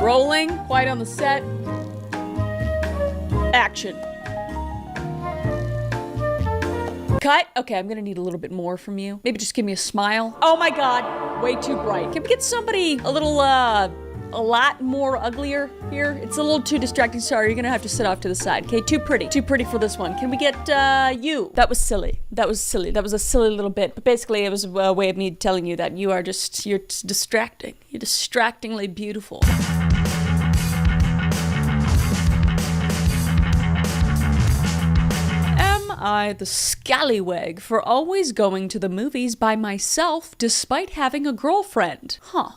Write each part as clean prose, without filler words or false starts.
Rolling, quiet on the set. Action. Cut. Okay, I'm gonna need a little bit more from you. Maybe just give me a smile. Oh my God, way too bright. Can we get somebody a lot more uglier here? It's a little too distracting. Sorry, you're gonna have to sit off to the side. Okay, too pretty for this one. Can we get you? That was silly. That was a silly little bit. But basically, it was a way of me telling you that you're distracting. You're distractingly beautiful. I the scallywag for always going to the movies by myself despite having a girlfriend? Huh.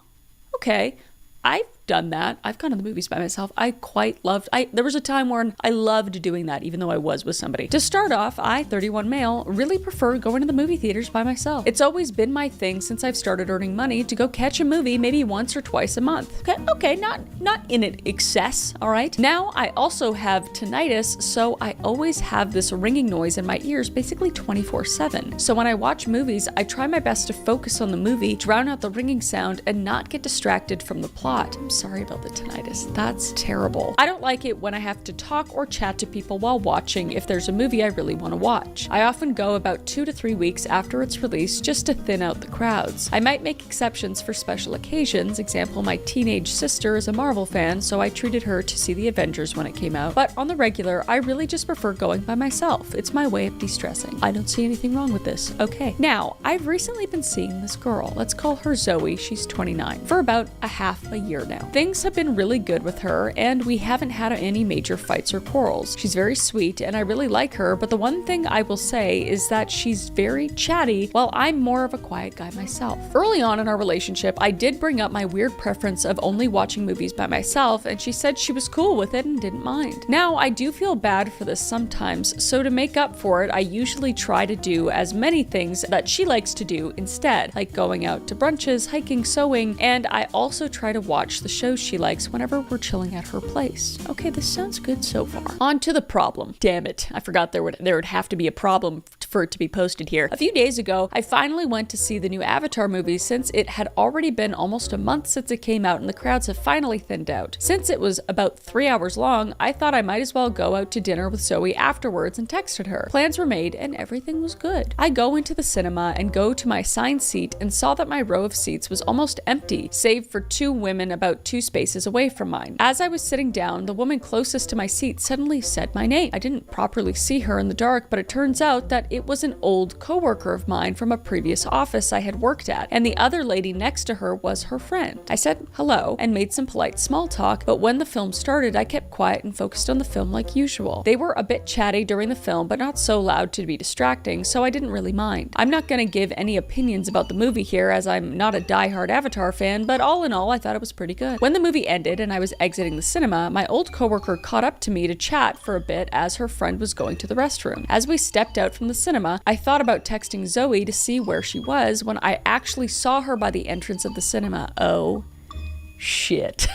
Okay. I've done that. I've gone to the movies by myself. There was a time when I loved doing that, even though I was with somebody. To start off, I, 31 male, really prefer going to the movie theaters by myself. It's always been my thing since I've started earning money to go catch a movie maybe once or twice a month. Okay, not in an excess, all right? Now, I also have tinnitus, so I always have this ringing noise in my ears basically 24/7. So when I watch movies, I try my best to focus on the movie, drown out the ringing sound, and not get distracted from the plot. I'm sorry about the tinnitus. That's terrible. I don't like it when I have to talk or chat to people while watching if there's a movie I really want to watch. I often go about 2 to 3 weeks after it's released just to thin out the crowds. I might make exceptions for special occasions. Example, my teenage sister is a Marvel fan, so I treated her to see the Avengers when it came out. But on the regular, I really just prefer going by myself. It's my way of de-stressing. I don't see anything wrong with this. Okay. Now, I've recently been seeing this girl. Let's call her Zoe. She's 29. For about a half a year now. Things have been really good with her, and we haven't had any major fights or quarrels. She's very sweet, and I really like her, but the one thing I will say is that she's very chatty, while I'm more of a quiet guy myself. Early on in our relationship, I did bring up my weird preference of only watching movies by myself, and she said she was cool with it and didn't mind. Now, I do feel bad for this sometimes, so to make up for it, I usually try to do as many things that she likes to do instead, like going out to brunches, hiking, sewing, and I also try to watch the shows she likes whenever we're chilling at her place. Okay, this sounds good so far. On to the problem. Damn it, I forgot there would have to be a problem for it to be posted here. A few days ago, I finally went to see the new Avatar movie since it had already been almost a month since it came out and the crowds have finally thinned out. Since it was about 3 hours long, I thought I might as well go out to dinner with Zoe afterwards and texted her. Plans were made and everything was good. I go into the cinema and go to my assigned seat and saw that my row of seats was almost empty, save for 2 women about 2 spaces away from mine. As I was sitting down, the woman closest to my seat suddenly said my name. I didn't properly see her in the dark, but it turns out that it was an old coworker of mine from a previous office I had worked at, and the other lady next to her was her friend. I said hello and made some polite small talk, but when the film started, I kept quiet and focused on the film like usual. They were a bit chatty during the film, but not so loud to be distracting, so I didn't really mind. I'm not gonna give any opinions about the movie here as I'm not a diehard Avatar fan, but all in all, I thought it was pretty good. When the movie ended and I was exiting the cinema, my old coworker caught up to me to chat for a bit as her friend was going to the restroom. As we stepped out from the cinema, I thought about texting Zoe to see where she was when I actually saw her by the entrance of the cinema. Oh, shit.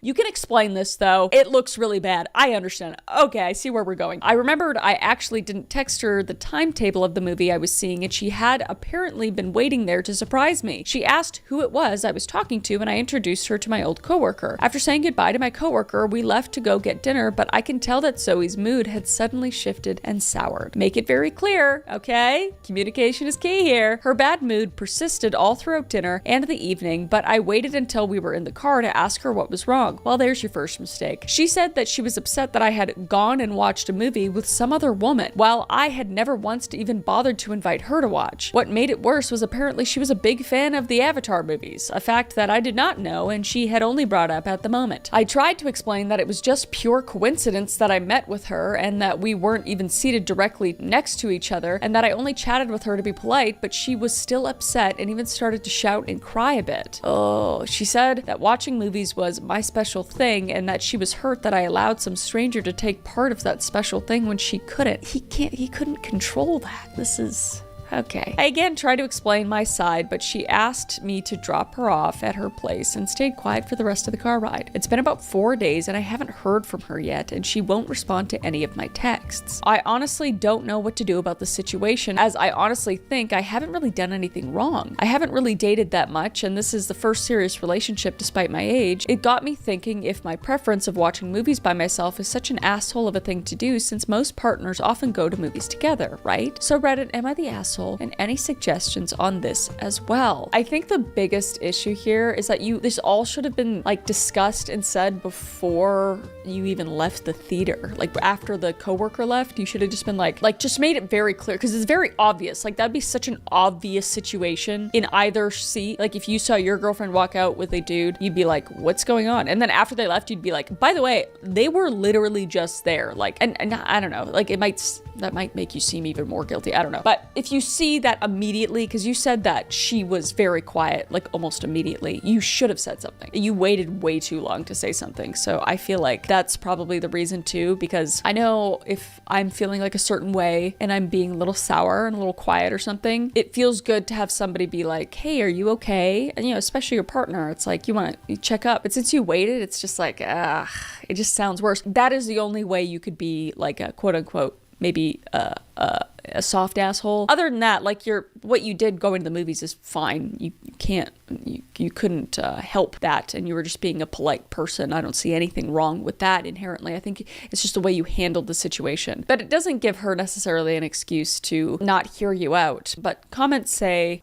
You can explain this though. It looks really bad. I understand. Okay, I see where we're going. I remembered I actually didn't text her the timetable of the movie I was seeing, and she had apparently been waiting there to surprise me. She asked who it was I was talking to, and I introduced her to my old coworker. After saying goodbye to my coworker, we left to go get dinner, but I can tell that Zoe's mood had suddenly shifted and soured. Make it very clear, okay? Communication is key here. Her bad mood persisted all throughout dinner and the evening, but I waited until we were in the car to ask her what was wrong. Well, there's your first mistake. She said that she was upset that I had gone and watched a movie with some other woman, while I had never once even bothered to invite her to watch. What made it worse was apparently she was a big fan of the Avatar movies, a fact that I did not know and she had only brought up at the moment. I tried to explain that it was just pure coincidence that I met with her and that we weren't even seated directly next to each other and that I only chatted with her to be polite, but she was still upset and even started to shout and cry a bit. Oh, she said that watching movies was my special thing and that she was hurt that I allowed some stranger to take part of that special thing when she couldn't. He couldn't control that. This is Okay. I again tried to explain my side, but she asked me to drop her off at her place and stayed quiet for the rest of the car ride. It's been about 4 days and I haven't heard from her yet, and she won't respond to any of my texts. I honestly don't know what to do about the situation, as I honestly think I haven't really done anything wrong. I haven't really dated that much, and this is the first serious relationship despite my age. It got me thinking if my preference of watching movies by myself is such an asshole of a thing to do, since most partners often go to movies together, right? So Reddit, am I the asshole? And any suggestions on this as well? I think the biggest issue here is that this all should have been like discussed and said before you even left the theater. Like after the coworker left, you should have just been like just made it very clear, because it's very obvious. Like that'd be such an obvious situation in either seat. Like if you saw your girlfriend walk out with a dude, you'd be like, what's going on? And then after they left, you'd be like, by the way, they were literally just there. Like, and I don't know, like that might make you seem even more guilty. I don't know. But if you see that immediately, because you said that she was very quiet, like almost immediately, you should have said something. You waited way too long to say something. So I feel like that's probably the reason too, because I know if I'm feeling like a certain way and I'm being a little sour and a little quiet or something, it feels good to have somebody be like, hey, are you okay? And especially your partner, it's like, you check up. But since you waited, it's just like, it just sounds worse. That is the only way you could be like a quote unquote, maybe a soft asshole. Other than that, like what you did going to the movies is fine. You couldn't help that, and you were just being a polite person. I don't see anything wrong with that inherently. I think it's just the way you handled the situation. But it doesn't give her necessarily an excuse to not hear you out. But comments say,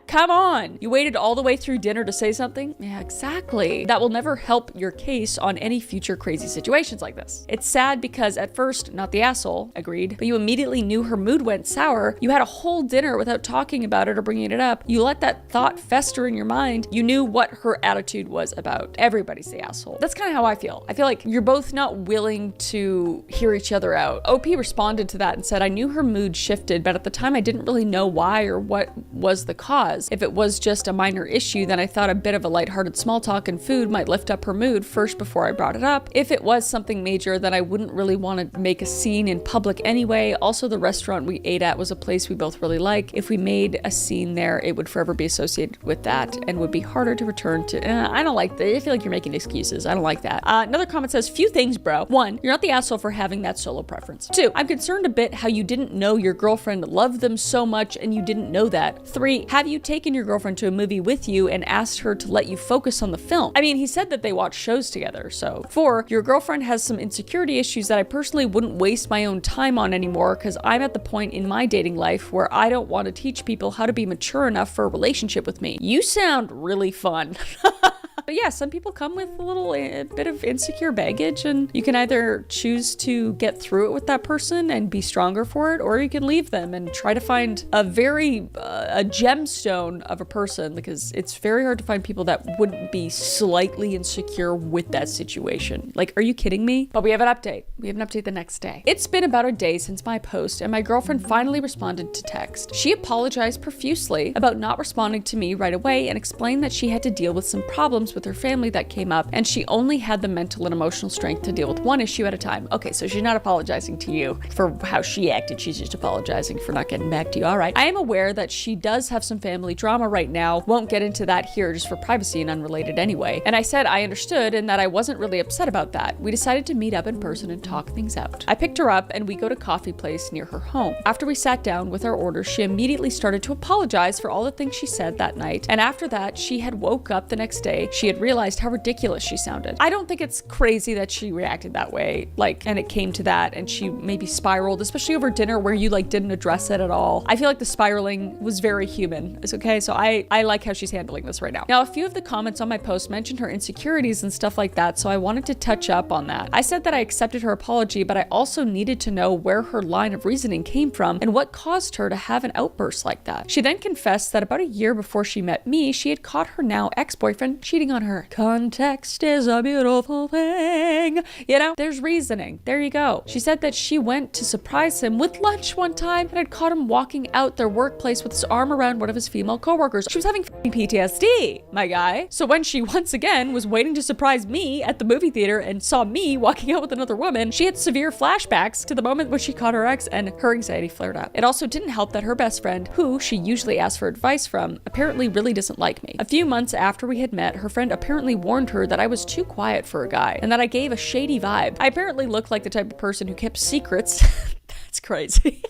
come on! You waited all the way through dinner to say something? Yeah, exactly. That will never help your case on any future crazy situations like this. It's sad because at first, not the asshole, agreed, but you immediately knew her mood went sour. You had a whole dinner without talking about it or bringing it up. You let that thought fester in your mind. You knew what her attitude was about. Everybody's the asshole. That's kind of how I feel. I feel like you're both not willing to hear each other out. OP responded to that and said, I knew her mood shifted, but at the time I didn't really know why or what was the cause. If it was just a minor issue, then I thought a bit of a lighthearted small talk and food might lift up her mood first before I brought it up. If it was something major, then I wouldn't really want to make a scene in public anyway. Also, the restaurant we ate at was a place we both really like. If we made a scene there, it would forever be associated with that and would be harder to return to. I don't like that. I feel like you're making excuses. I don't like that. Another comment says, few things, bro. 1, you're not the asshole for having that solo preference. 2, I'm concerned a bit how you didn't know your girlfriend loved them so much and you didn't know that. 3, have you taken your girlfriend to a movie with you and asked her to let you focus on the film? I mean, he said that they watch shows together, so. 4, your girlfriend has some insecurity issues that I personally wouldn't waste my own time on anymore, because I'm at the point in my dating life where I don't want to teach people how to be mature enough for a relationship with me. You sound really fun. But yeah, some people come with a bit of insecure baggage, and you can either choose to get through it with that person and be stronger for it, or you can leave them and try to find a gemstone of a person, because it's very hard to find people that wouldn't be slightly insecure with that situation. Like, are you kidding me? But we have an update. We have an update the next day. It's been about a day since my post, and my girlfriend finally responded to text. She apologized profusely about not responding to me right away and explained that she had to deal with some problems with her family that came up, and she only had the mental and emotional strength to deal with one issue at a time. Okay, so she's not apologizing to you for how she acted. She's just apologizing for not getting back to you. All right. I am aware that she does have some family drama right now. Won't get into that here just for privacy and unrelated anyway. And I said I understood and that I wasn't really upset about that. We decided to meet up in person and talk things out. I picked her up and we go to a coffee place near her home. After we sat down with our orders, she immediately started to apologize for all the things she said that night. And after that, she had woke up the next day. She had realized how ridiculous she sounded. I don't think it's crazy that she reacted that way, and it came to that, and she maybe spiraled, especially over dinner where you didn't address it at all. I feel like the spiraling was very human. It's okay, so I like how she's handling this right now. Now, a few of the comments on my post mentioned her insecurities and stuff like that, so I wanted to touch up on that. I said that I accepted her apology, but I also needed to know where her line of reasoning came from and what caused her to have an outburst like that. She then confessed that about a year before she met me, she had caught her now ex-boyfriend cheating cheating on her. Context is a beautiful thing. You know, there's reasoning. There you go. She said that she went to surprise him with lunch one time and had caught him walking out their workplace with his arm around one of his female coworkers. She was having PTSD, my guy. So when she once again was waiting to surprise me at the movie theater and saw me walking out with another woman, she had severe flashbacks to the moment when she caught her ex and her anxiety flared up. It also didn't help that her best friend, who she usually asks for advice from, apparently really doesn't like me. A few months after we had met, her friend apparently warned her that I was too quiet for a guy and that I gave a shady vibe. I apparently looked like the type of person who kept secrets. That's crazy.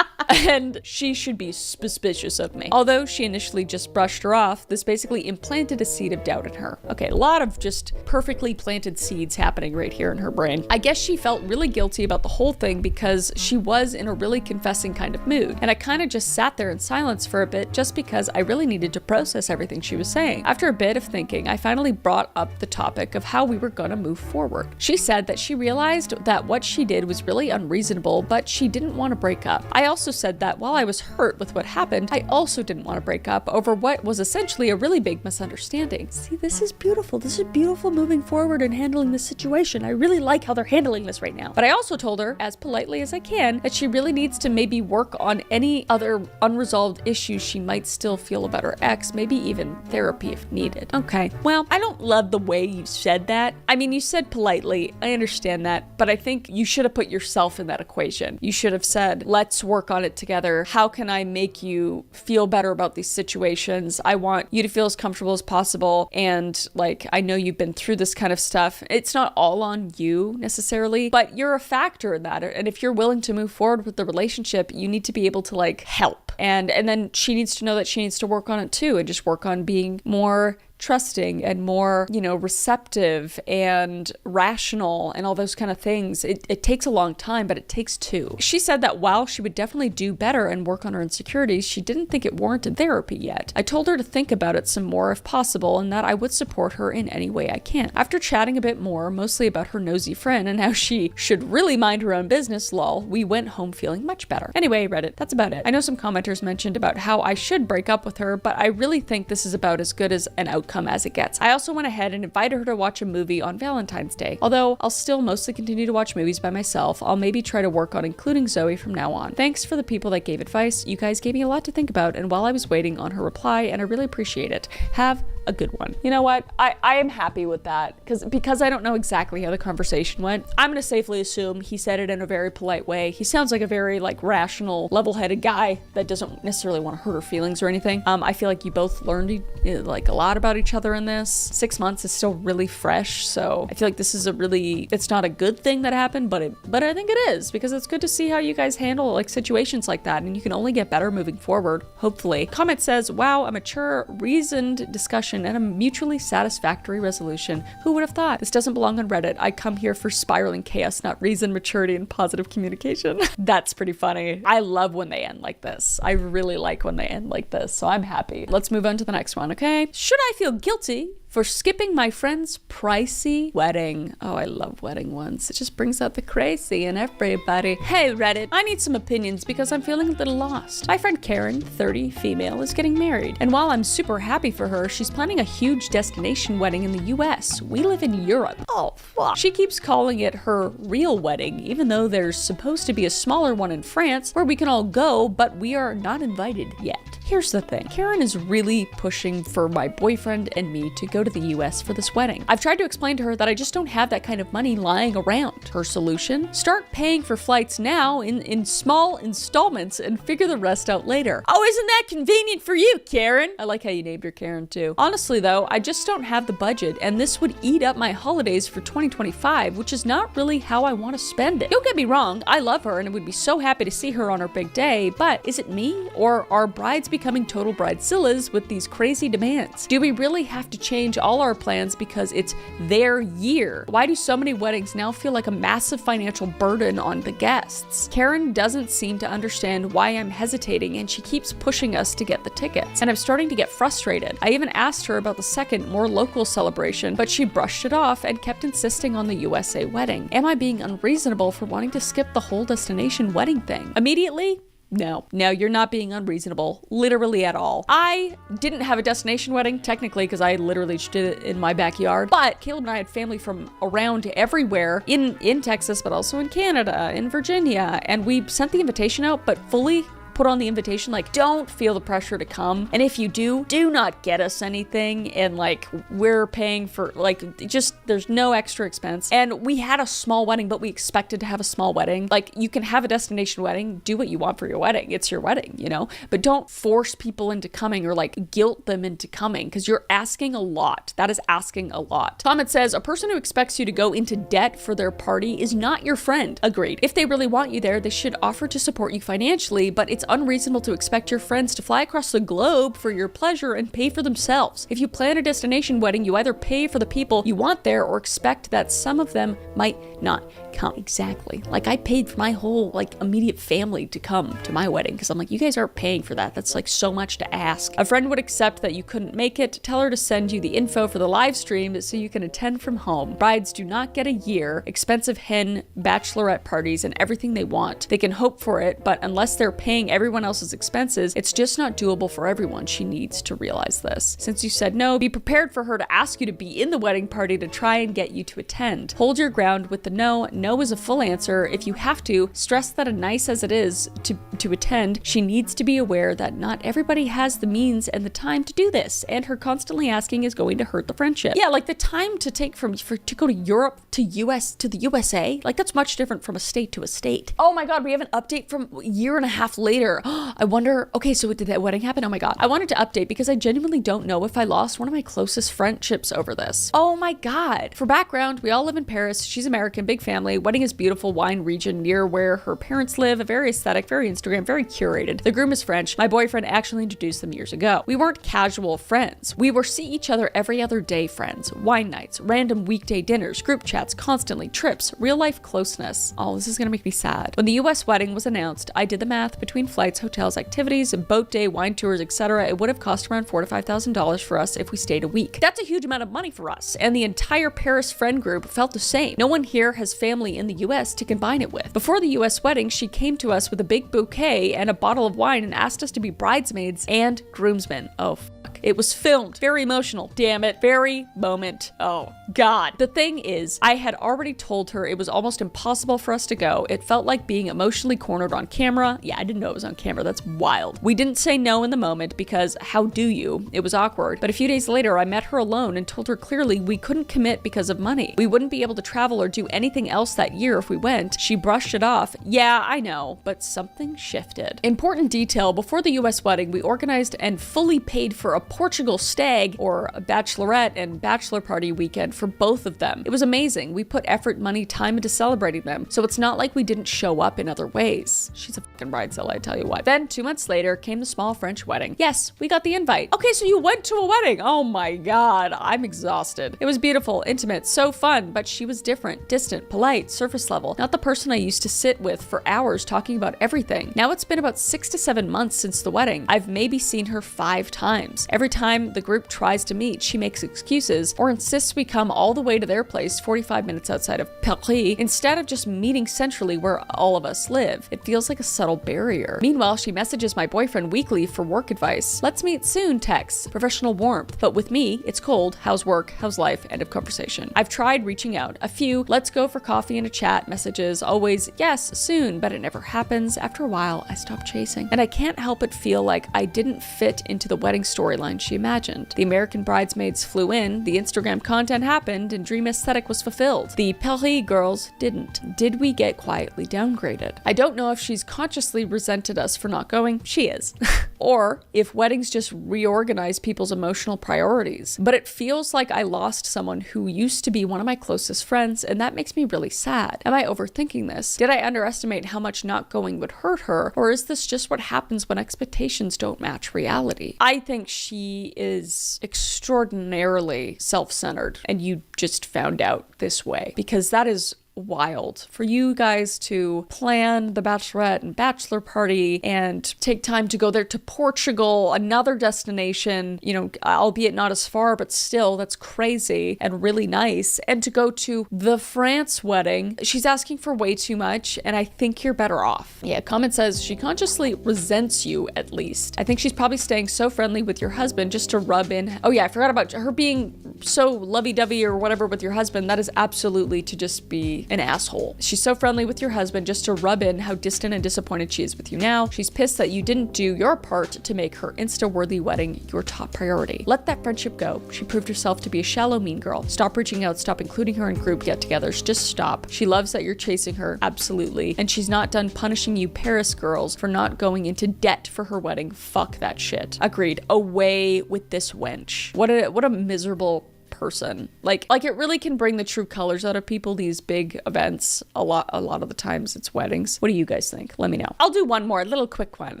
And she should be suspicious of me. Although she initially just brushed her off, this basically implanted a seed of doubt in her. Okay, a lot of just perfectly planted seeds happening right here in her brain. I guess she felt really guilty about the whole thing because she was in a really confessing kind of mood. And I kind of just sat there in silence for a bit just because I really needed to process everything she was saying. After a bit of thinking, I finally brought up the topic of how we were gonna move forward. She said that she realized that what she did was really unreasonable, but she didn't want to break up. I also said that while I was hurt with what happened, I also didn't want to break up over what was essentially a really big misunderstanding. See, this is beautiful. This is beautiful moving forward and handling this situation. I really like how they're handling this right now. But I also told her, as politely as I can, that she really needs to maybe work on any other unresolved issues she might still feel about her ex, maybe even therapy if needed. Okay, well, I don't love the way you said that. I mean, you said politely, I understand that, but I think you should have put yourself in that equation. You should have said, let's work on it together. How can I make you feel better about these situations? I want you to feel as comfortable as possible. And like, I know you've been through this kind of stuff. It's not all on you necessarily, but you're a factor in that. And if you're willing to move forward with the relationship, you need to be able to like help. And then she needs to know that she needs to work on it too, and just work on being more trusting and more, receptive and rational and all those kind of things. It takes a long time, but it takes two. She said that while she would definitely do better and work on her insecurities, she didn't think it warranted therapy yet. I told her to think about it some more if possible and that I would support her in any way I can. After chatting a bit more, mostly about her nosy friend and how she should really mind her own business, lol, we went home feeling much better. Anyway, Reddit, that's about it. I know some commenters mentioned about how I should break up with her, but I really think this is about as good as an outcome as it gets. I also went ahead and invited her to watch a movie on Valentine's Day. Although I'll still mostly continue to watch movies by myself, I'll maybe try to work on including Zoe from now on. Thanks for the people that gave advice. You guys gave me a lot to think about, and while I was waiting on her reply, and I really appreciate it. Have a good one. You know what? I am happy with that because I don't know exactly how the conversation went. I'm gonna safely assume he said it in a very polite way. He sounds like a very rational, level-headed guy that doesn't necessarily want to hurt her feelings or anything. I feel like you both learned a lot about each other in this. 6 months is still really fresh, so I feel like this is it's not a good thing that happened, but I think it is, because it's good to see how you guys handle situations like that, and you can only get better moving forward, hopefully. Comment says, wow, a mature, reasoned discussion and a mutually satisfactory resolution. Who would have thought? This doesn't belong on Reddit. I come here for spiraling chaos, not reason, maturity, and positive communication. That's pretty funny. I love when they end like this. I really like when they end like this, so I'm happy. Let's move on to the next one, okay? Should I feel guilty for skipping my friend's pricey wedding? Oh, I love wedding ones. It just brings out the crazy in everybody. Hey, Reddit, I need some opinions because I'm feeling a little lost. My friend Karen, 30, female, is getting married. And while I'm super happy for her, she's planning a huge destination wedding in the US. We live in Europe. Oh, fuck. She keeps calling it her real wedding, even though there's supposed to be a smaller one in France where we can all go, but we are not invited yet. Here's the thing. Karen is really pushing for my boyfriend and me to go to the US for this wedding. I've tried to explain to her that I just don't have that kind of money lying around. Her solution? Start paying for flights now in small installments and figure the rest out later. Oh, isn't that convenient for you, Karen? I like how you named her Karen too. Honestly though, I just don't have the budget, and this would eat up my holidays for 2025, which is not really how I want to spend it. Don't get me wrong, I love her and I would be so happy to see her on her big day, but is it me, or are brides becoming total bridezillas with these crazy demands? Do we really have to change all our plans because it's their year? Why do so many weddings now feel like a massive financial burden on the guests? Karen doesn't seem to understand why I'm hesitating, and she keeps pushing us to get the tickets, and I'm starting to get frustrated. I even asked her about the second, more local celebration, but she brushed it off and kept insisting on the USA wedding. Am I being unreasonable for wanting to skip the whole destination wedding thing? Immediately, No, you're not being unreasonable, literally at all. I didn't have a destination wedding, technically, because I literally just did it in my backyard, but Caleb and I had family from around everywhere in Texas, but also in Canada, in Virginia, and we sent the invitation out, but fully put on the invitation, like, don't feel the pressure to come. And if you do not get us anything. And like, we're paying for, like, just, there's no extra expense. And we had a small wedding, but we expected to have a small wedding. Like, you can have a destination wedding, do what you want for your wedding. It's your wedding, you know? But don't force people into coming or like guilt them into coming, because you're asking a lot. That is asking a lot. Tom, it says, a person who expects you to go into debt for their party is not your friend. Agreed. If they really want you there, they should offer to support you financially, but it's unreasonable to expect your friends to fly across the globe for your pleasure and pay for themselves. If you plan a destination wedding, you either pay for the people you want there or expect that some of them might not come. Exactly. Like, I paid for my whole like immediate family to come to my wedding because I'm like, you guys aren't paying for that. That's like so much to ask. A friend would accept that you couldn't make it. Tell her to send you the info for the live stream so you can attend from home. Brides do not get a year, expensive hen, bachelorette parties, and everything they want. They can hope for it, but unless they're paying everyone else's expenses, it's just not doable for everyone. She needs to realize this. Since you said no, be prepared for her to ask you to be in the wedding party to try and get you to attend. Hold your ground with the no. No is a full answer. If you have to, stress that nice as it is to attend, she needs to be aware that not everybody has the means and the time to do this, and her constantly asking is going to hurt the friendship. Yeah, like the time to take to go to Europe to the USA, like that's much different from a state to a state. Oh my god, we have an update from a year and a half later. I wonder, okay, so did that wedding happen? Oh my god. I wanted to update because I genuinely don't know if I lost one of my closest friendships over this. Oh my god. For background, we all live in Paris. She's American, big family. Wedding is beautiful, wine region near where her parents live. Very aesthetic, very Instagram, very curated. The groom is French. My boyfriend actually introduced them years ago. We weren't casual friends. We were see each other every other day friends. Wine nights, random weekday dinners, group chats, constantly, trips, real life closeness. Oh, this is gonna make me sad. When the US wedding was announced, I did the math between flights, hotels, activities, boat day, wine tours, etc. It would have cost around $4,000 to $5,000 for us if we stayed a week. That's a huge amount of money for us, and the entire Paris friend group felt the same. No one here has family in the US to combine it with. Before the US wedding, she came to us with a big bouquet and a bottle of wine and asked us to be bridesmaids and groomsmen. Oh, fuck. It was filmed. Very emotional. Damn it. Very moment. Oh, God. The thing is, I had already told her it was almost impossible for us to go. It felt like being emotionally cornered on camera. Yeah, I didn't know it was on camera. That's wild. We didn't say no in the moment because how do you? It was awkward. But a few days later, I met her alone and told her clearly we couldn't commit because of money. We wouldn't be able to travel or do anything else that year if we went. She brushed it off. Yeah, I know, but something shifted. Important detail, before the US wedding, we organized and fully paid for a Portugal stag or a bachelorette and bachelor party weekend for both of them. It was amazing. We put effort, money, time into celebrating them. So it's not like we didn't show up in other ways. She's a fucking bridezilla, I tell you what. Then 2 months later came the small French wedding. Yes, we got the invite. Okay, so you went to a wedding. Oh my God, I'm exhausted. It was beautiful, intimate, so fun, but she was different, distant, polite, surface level. Not the person I used to sit with for hours talking about everything. Now it's been about 6 to 7 months since the wedding. I've maybe seen her 5 times. Every time the group tries to meet, she makes excuses or insists we come all the way to their place 45 minutes outside of Paris instead of just meeting centrally where all of us live. It feels like a subtle barrier. Meanwhile, she messages my boyfriend weekly for work advice. Let's meet soon texts, professional warmth. But with me, it's cold. How's work? How's life? End of conversation. I've tried reaching out. A few, let's go for coffee and a chat messages. Always, yes, soon, but it never happens. After a while, I stop chasing. And I can't help but feel like I didn't fit into the wedding storyline she imagined. The American bridesmaids flew in, the Instagram content happened, and dream aesthetic was fulfilled. The Paris girls didn't. Did we get quietly downgraded? I don't know if she's consciously resented us for not going. She is. Or if weddings just reorganize people's emotional priorities. But it feels like I lost someone who used to be one of my closest friends, and that makes me really sad. Am I overthinking this? Did I underestimate how much not going would hurt her? Or is this just what happens when expectations don't match reality? I think she is extraordinarily self-centered, and you just found out this way, because that is wild for you guys to plan the bachelorette and bachelor party and take time to go there to Portugal, another destination, you know, albeit not as far, but still that's crazy and really nice. And to go to the France wedding, she's asking for way too much, and I think you're better off. Yeah, comment says she consciously resents you at least. I think she's probably staying so friendly with your husband just to rub in. Oh yeah, I forgot about her being so lovey-dovey or whatever with your husband. That is absolutely to just be an asshole. She's so friendly with your husband just to rub in how distant and disappointed she is with you now. She's pissed that you didn't do your part to make her Insta-worthy wedding your top priority. Let that friendship go. She proved herself to be a shallow, mean girl. Stop reaching out. Stop including her in group get-togethers. Just stop. She loves that you're chasing her. Absolutely. And she's not done punishing you Paris girls for not going into debt for her wedding. Fuck that shit. Agreed. Away with this wench. What a miserable person. Like it really can bring the true colors out of people, these big events. A lot of the times it's weddings. What do you guys think? Let me know. I'll do one more little quick one,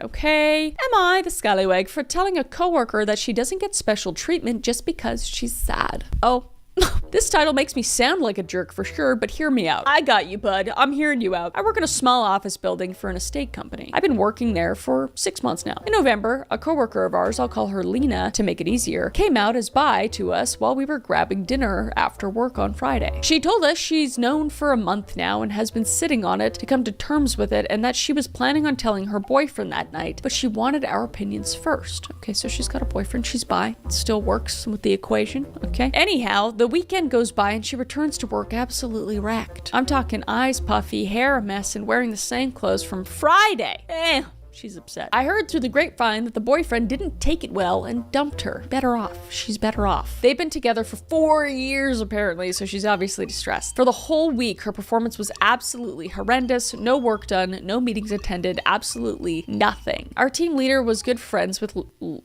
okay? Am I the scallywag for telling a coworker that she doesn't get special treatment just because she's sad? Oh, this title makes me sound like a jerk for sure, but hear me out. I got you, bud. I'm hearing you out. I work in a small office building for an estate company. I've been working there for 6 months now. In November, a coworker of ours, I'll call her Lena to make it easier, came out as bi to us while we were grabbing dinner after work on Friday. She told us she's known for a month now and has been sitting on it to come to terms with it, and that she was planning on telling her boyfriend that night, but she wanted our opinions first. Okay, so she's got a boyfriend, she's bi. It still works with the equation, okay? Anyhow, the weekend goes by and she returns to work absolutely wrecked. I'm talking eyes puffy, hair a mess, and wearing the same clothes from Friday. She's upset. I heard through the grapevine that the boyfriend didn't take it well and dumped her. Better off. She's better off. They've been together for 4 years apparently, so she's obviously distressed. For the whole week, her performance was absolutely horrendous. No work done, no meetings attended, absolutely nothing. Our team leader was good friends with,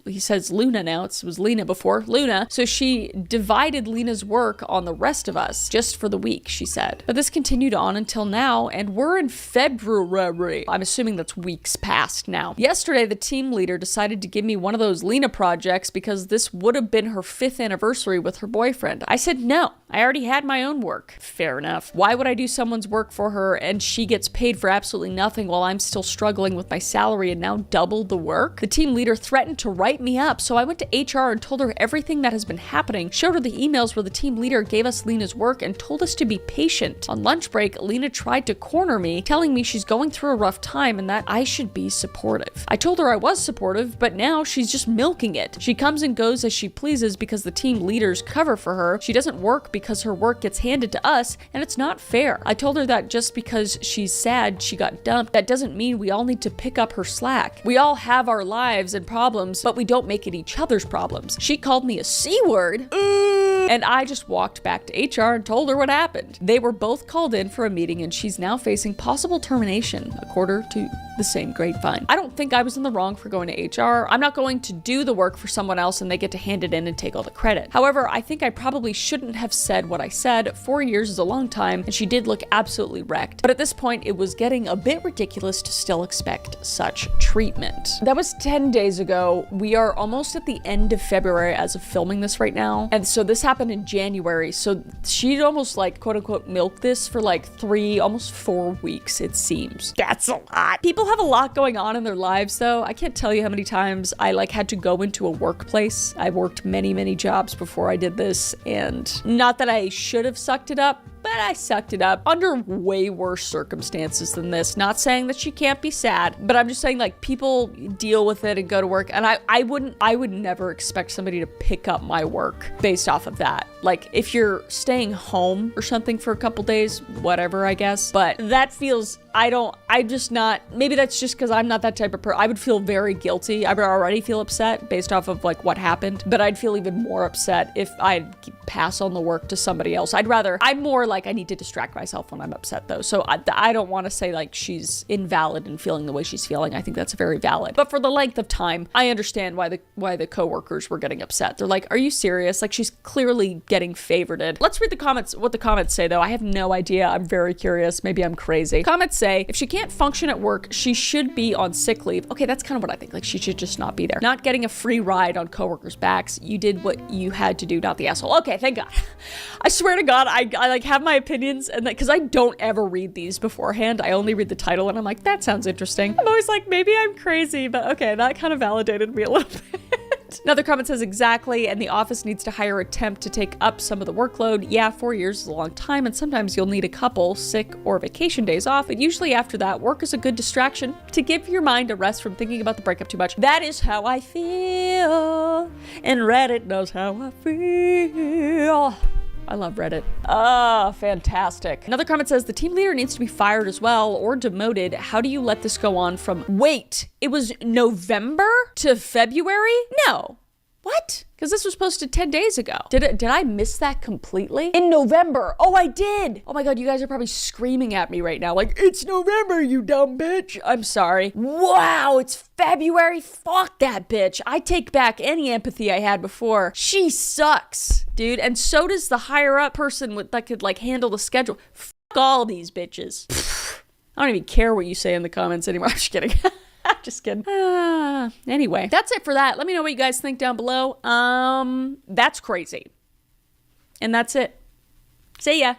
he says Luna now, it was Lena before, Luna, so she divided Lena's work on the rest of us just for the week, she said. But this continued on until now, and we're in February. I'm assuming that's weeks past now. Yesterday, the team leader decided to give me one of those Lena projects because this would have been her 5th anniversary with her boyfriend. I said no. I already had my own work. Fair enough. Why would I do someone's work for her and she gets paid for absolutely nothing while I'm still struggling with my salary and now double the work? The team leader threatened to write me up, so I went to HR and told her everything that has been happening, showed her the emails where the team leader gave us Lena's work and told us to be patient. On lunch break, Lena tried to corner me, telling me she's going through a rough time and that I should be supportive. I told her I was supportive, but now she's just milking it. She comes and goes as she pleases because the team leaders cover for her. She doesn't work because her work gets handed to us, and it's not fair. I told her that just because she's sad she got dumped, that doesn't mean we all need to pick up her slack. We all have our lives and problems, but we don't make it each other's problems. She called me a C-word, and I just walked back to HR and told her what happened. They were both called in for a meeting, and she's now facing possible termination, according to the same grapevine. I don't think I was in the wrong for going to HR. I'm not going to do the work for someone else and they get to hand it in and take all the credit. However, I think I probably shouldn't have said what I said. 4 years is a long time, and she did look absolutely wrecked. But at this point, it was getting a bit ridiculous to still expect such treatment. That was 10 days ago. We are almost at the end of February as of filming this right now. And so this happened in January. So she'd almost like quote unquote milked this for like 3, almost 4 weeks, it seems. That's a lot. People have a lot going on in their lives though. I can't tell you how many times I like had to go into a workplace. I worked many jobs before I did this, and not that I should have sucked it up, but I sucked it up under way worse circumstances than this. Not saying that she can't be sad, but I'm just saying like people deal with it and go to work, and I would never expect somebody to pick up my work based off of that. Like if you're staying home or something for a couple days, whatever, I guess. But that feels, I'm just not, maybe that's just because I'm not that type of person. I would feel very guilty. I would already feel upset based off of like what happened, but I'd feel even more upset if I'd pass on the work to somebody else. I'm more like I need to distract myself when I'm upset though. So I don't want to say like she's invalid in feeling the way she's feeling. I think that's very valid. But for the length of time, I understand why the coworkers were getting upset. They're like, are you serious? Like she's clearly getting favorited. Let's read the comments, what the comments say though. I have no idea. I'm very curious. Maybe I'm crazy. Comments say, if she can't function at work, she should be on sick leave. Okay, that's kind of what I think. Like, she should just not be there. Not getting a free ride on coworkers' backs. You did what you had to do, not the asshole. Okay, thank God. I swear to God, I like have my opinions, and because I don't ever read these beforehand. I only read the title and I'm like, that sounds interesting. I'm always like, maybe I'm crazy, but okay, that kind of validated me a little bit. Another comment says, exactly, and the office needs to hire a temp to take up some of the workload. Yeah, 4 years is a long time, and sometimes you'll need a couple sick or vacation days off, but usually after that, work is a good distraction to give your mind a rest from thinking about the breakup too much. That is how I feel, and Reddit knows how I feel. I love Reddit. Fantastic. Another comment says, the team leader needs to be fired as well or demoted. How do you let this go on from, wait, it was November to February? No. What? Because this was posted 10 days ago. Did I miss that completely? In November. Oh, I did. Oh my God, you guys are probably screaming at me right now. Like, it's November, you dumb bitch. I'm sorry. Wow, it's February. Fuck that bitch. I take back any empathy I had before. She sucks, dude. And so does the higher up person that could like handle the schedule. Fuck all these bitches. I don't even care what you say in the comments anymore. I'm just kidding. Just kidding. Anyway, that's it for that. Let me know what you guys think down below. That's crazy. And that's it. See ya.